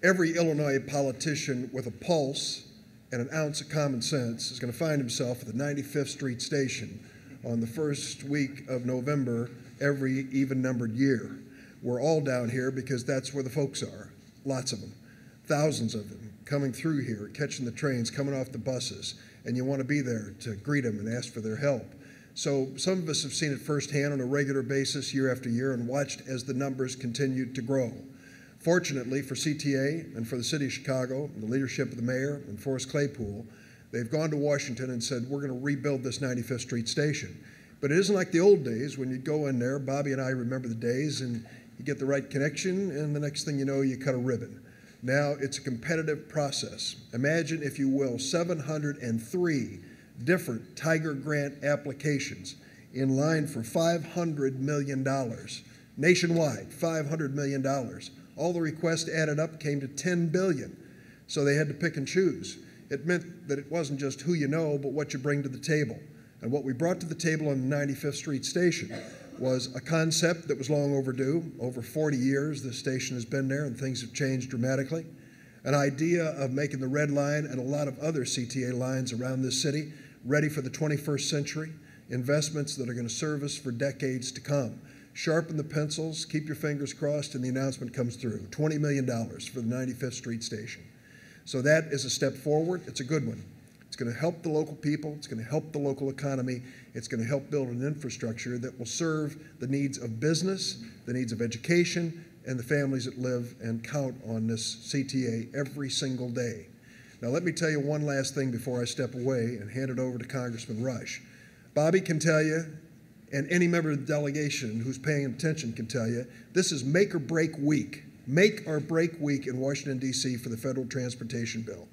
Every Illinois politician with a pulse and an ounce of common sense is going to find himself at the 95th Street Station on the first week of November every even-numbered year. We're all down here because that's where the folks are, lots of them, thousands of them coming through here, catching the trains, coming off the buses, and you want to be there to greet them and ask for their help. So some of us have seen it firsthand on a regular basis year after year and watched as the numbers continued to grow. Fortunately for CTA and for the city of Chicago, and the leadership of the mayor and Forrest Claypool, they've gone to Washington and said, we're going to rebuild this 95th Street Station. But it isn't like the old days when you'd go in there. Bobby and I remember the days, and you get the right connection, and the next thing you know, you cut a ribbon. Now it's a competitive process. Imagine, if you will, 703 different Tiger Grant applications in line for $500 million. Nationwide, $500 million. All the requests added up came to $10 billion. So they had to pick and choose. It meant that it wasn't just who you know, but what you bring to the table. And what we brought to the table on the 95th Street Station was a concept that was long overdue. Over 40 years, this station has been there and things have changed dramatically. An idea of making the Red Line and a lot of other CTA lines around this city ready for the 21st century, investments that are going to serve us for decades to come. Sharpen the pencils, keep your fingers crossed, and the announcement comes through. $20 million for the 95th Street Station. So that is a step forward. It's a good one. It's going to help the local people. It's going to help the local economy. It's going to help build an infrastructure that will serve the needs of business, the needs of education, and the families that live and count on this CTA every single day. Now, let me tell you one last thing before I step away and hand it over to Congressman Rush. Bobby can tell you, and any member of the delegation who's paying attention can tell you, this is make or break week. Make or break week in Washington, D.C. for the federal transportation bill.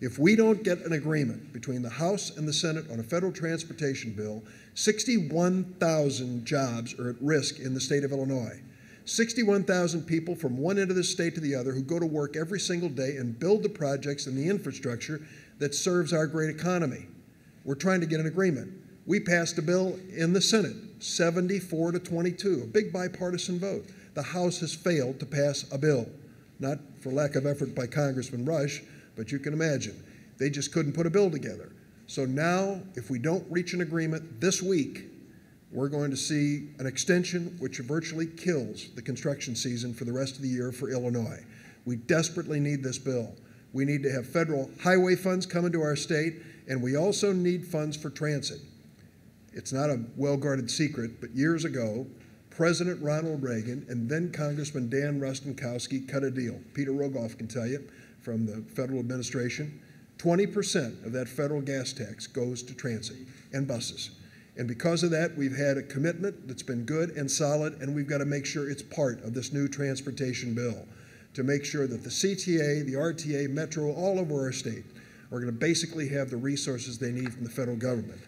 If we don't get an agreement between the House and the Senate on a federal transportation bill, 61,000 jobs are at risk in the state of Illinois. 61,000 people from one end of the state to the other who go to work every single day and build the projects and the infrastructure that serves our great economy. We're trying to get an agreement. We passed a bill in the Senate, 74 to 22, a big bipartisan vote. The House has failed to pass a bill, not for lack of effort by Congressman Rush, but you can imagine, they just couldn't put a bill together. So now, if we don't reach an agreement this week, we're going to see an extension which virtually kills the construction season for the rest of the year for Illinois. We desperately need this bill. We need to have federal highway funds come into our state, and we also need funds for transit. It's not a well-guarded secret, but years ago, President Ronald Reagan and then Congressman Dan Rostenkowski cut a deal. Peter Rogoff can tell you from the federal administration, 20% of that federal gas tax goes to transit and buses. And because of that, we've had a commitment that's been good and solid, and we've got to make sure it's part of this new transportation bill to make sure that the CTA, the RTA, Metro, all over our state are going to basically have the resources they need from the federal government.